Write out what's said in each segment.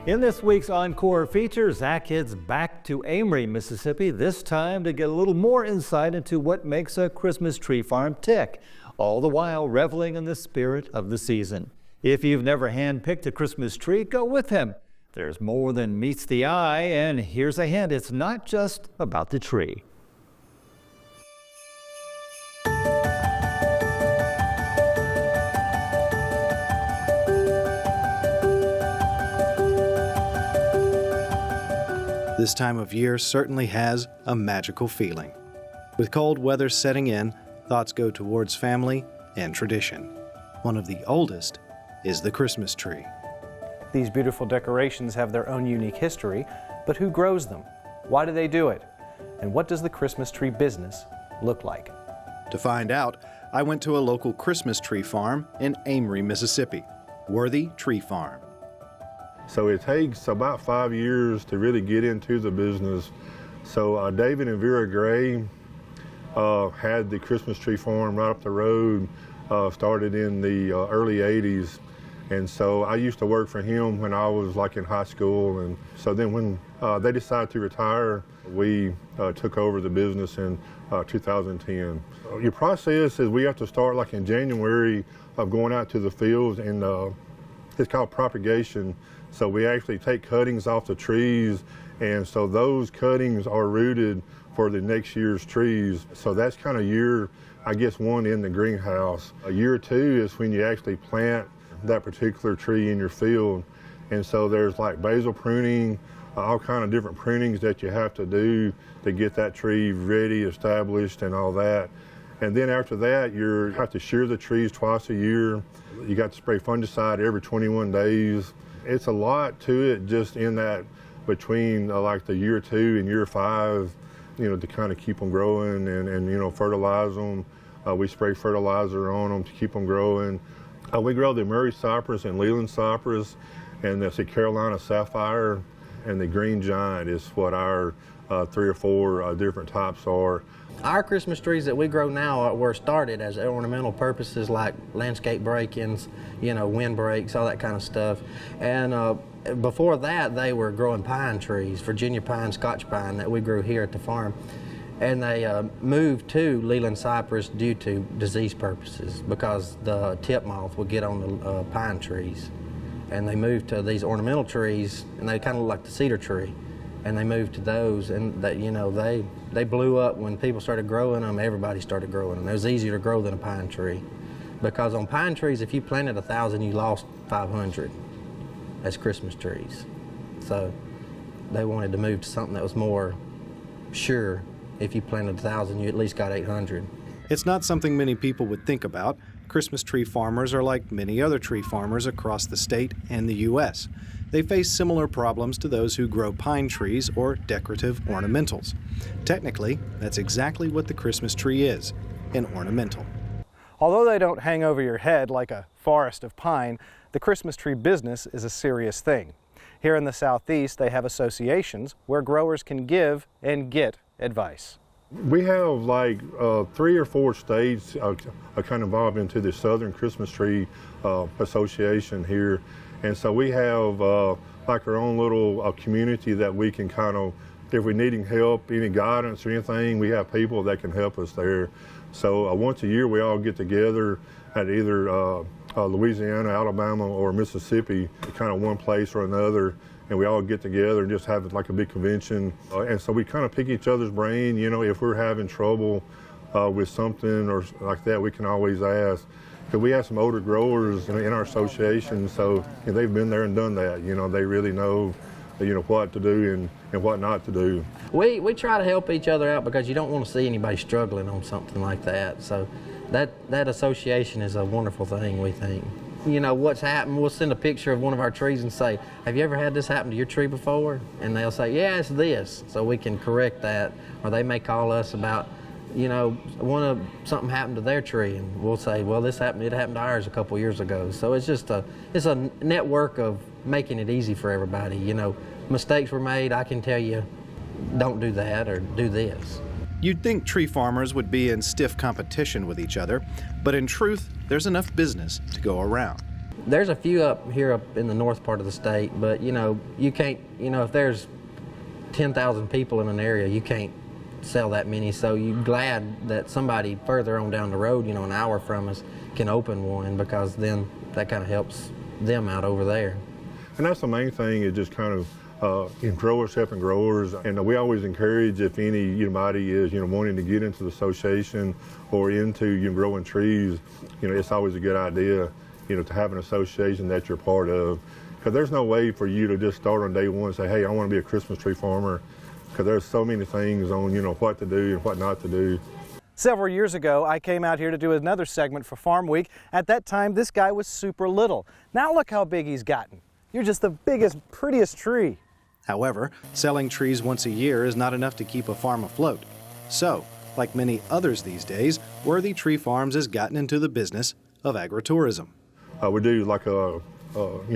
In this week's Encore feature, Zac heads back to Amory, Mississippi, this time to get a little more insight into what makes a Christmas tree farm tick, all the while reveling in the spirit of the season. If you've never hand-picked a Christmas tree, go with him. There's more than meets the eye, and here's a hint, it's not just about the tree. This time of year certainly has a magical feeling. With cold weather setting in, thoughts go towards family and tradition. One of the oldest is the Christmas tree. These beautiful decorations have their own unique history, but who grows them? Why do they do it? And what does the Christmas tree business look like? To find out, I went to a local Christmas tree farm in Amory, Mississippi, Worthey Tree Farm. So it takes about 5 years to really get into the business. So David and Vera Gray had the Christmas tree farm right up the road, started in the early 80s. And so I used to work for him when I was like in high school. And so then when they decided to retire, we took over the business in 2010. Your process is we have to start like in January of going out to the fields, and it's called propagation. So we actually take cuttings off the trees, and so those cuttings are rooted for the next year's trees. So that's kind of year, I guess, one in the greenhouse. Year two is when you actually plant that particular tree in your field. And so there's like basal pruning, all kind of different prunings that you have to do to get that tree ready, established, and all that. And then after that, you have to shear the trees twice a year. You got to spray fungicide every 21 days. It's a lot to it just in that between like the year 2 and year 5, you know, to kind of keep them growing and you know, fertilize them. We spray fertilizer on them to keep them growing. We grow the Amory cypress and Leland cypress, and the Carolina sapphire, and the green giant is what our 3 or 4 different types are. Our Christmas trees that we grow now were started as ornamental purposes, like landscape break-ins, you know, wind breaks, all that kind of stuff. And before that, they were growing pine trees, Virginia pine, Scotch pine, that we grew here at the farm. And they moved to Leland cypress due to disease purposes, because the tip moth would get on the pine trees. And they moved to these ornamental trees, and they kind of look like the cedar tree. And they moved to those, and that, you know, they blew up when people started growing them. Everybody started growing them. It was easier to grow than a pine tree, because on pine trees, if you planted 1,000, you lost 500 as Christmas trees. So they wanted to move to something that was more sure. If you planted 1,000, you at least got 800. It's not something many people would think about. Christmas tree farmers are like many other tree farmers across the state and the U.S. They face similar problems to those who grow pine trees or decorative ornamentals. Technically, that's exactly what the Christmas tree is, an ornamental. Although they don't hang over your head like a forest of pine, the Christmas tree business is a serious thing. Here in the Southeast, they have associations where growers can give and get advice. We have like 3 or 4 states are kind of involved into the Southern Christmas Tree Association here. And so we have like our own little community that we can kind of, if we're needing help, any guidance or anything, we have people that can help us there. So once a year we all get together at either Louisiana, Alabama, or Mississippi, kind of one place or another, and we all get together and just have like a big convention. And so we kind of pick each other's brain, you know, if we're having trouble with something or like that, we can always ask. Because we have some older growers in our association, so they've been there and done that. You know, they really know, you know, what to do and what not to do. We try to help each other out because you don't want to see anybody struggling on something like that. So that association is a wonderful thing, we think. You know, what's happened, we'll send a picture of one of our trees and say, have you ever had this happen to your tree before? And they'll say, yeah, it's this. So we can correct that. Or they may call us about, you know, something happened to their tree, and we'll say, well, it happened to ours a couple years ago. So it's just it's a network of making it easy for everybody. You know, mistakes were made, I can tell you, don't do that or do this. You'd think tree farmers would be in stiff competition with each other, but in truth, there's enough business to go around. There's a few up in the north part of the state, but you can't, if there's 10,000 people in an area, you can't sell that many. So you're glad that somebody further on down the road, an hour from us, can open one, because then that kind of helps them out over there. And that's the main thing, is just kind of growers helping growers. And we always encourage, if anybody is wanting to get into the association or into growing trees, it's always a good idea to have an association that you're part of, because there's no way for you to just start on day one and say, hey, I want to be a Christmas tree farmer, because there's so many things on what to do and what not to do. Several years ago, I came out here to do another segment for Farm Week. At that time, this guy was super little. Now look how big he's gotten. You're just the biggest, prettiest tree. However, selling trees once a year is not enough to keep a farm afloat. So, like many others these days, Worthey Tree Farms has gotten into the business of agritourism. We do like a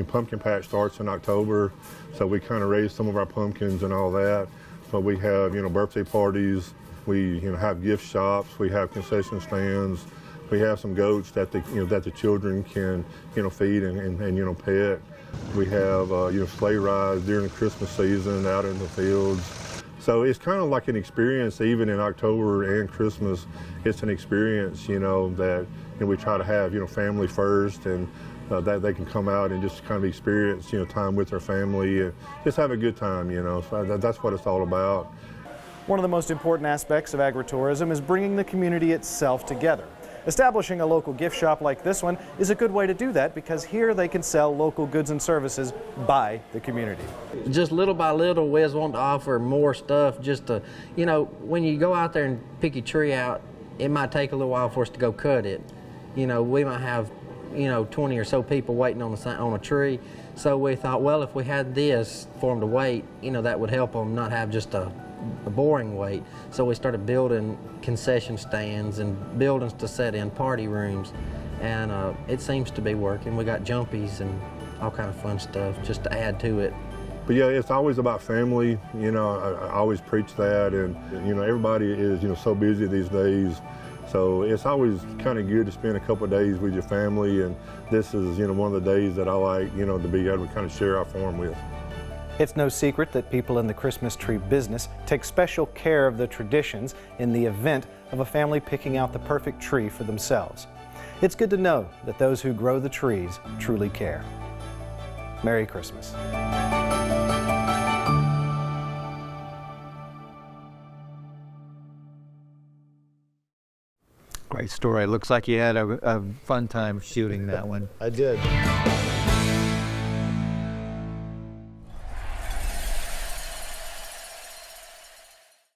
pumpkin patch starts in October, so we kind of raise some of our pumpkins and all that. But we have birthday parties, we have gift shops, we have concession stands, we have some goats that the children can feed and pet. We have sleigh rides during the Christmas season out in the fields. So it's kind of like an experience, even in October and Christmas. It's an experience, that we try to have family first, and that they can come out and just kind of experience time with their family and just have a good time. So that's what it's all about. One of the most important aspects of agritourism is bringing the community itself together. Establishing a local gift shop like this one is a good way to do that, because here they can sell local goods and services by the community. Just little by little, we just want to offer more stuff, just to, when you go out there and pick your tree out, it might take a little while for us to go cut it. We might have 20 or so people waiting on a tree. So we thought, well, if we had this for them to wait, that would help them not have just a boring wait. So we started building concession stands and buildings to set in party rooms, and it seems to be working. We got jumpies and all kind of fun stuff just to add to it. But yeah, it's always about family. I always preach that, and everybody is so busy these days. So it's always kind of good to spend a couple of days with your family, and this is one of the days that I like to be able to kind of share our farm with. It's no secret that people in the Christmas tree business take special care of the traditions in the event of a family picking out the perfect tree for themselves. It's good to know that those who grow the trees truly care. Merry Christmas. Great story. Looks like you had a fun time shooting that one. I did.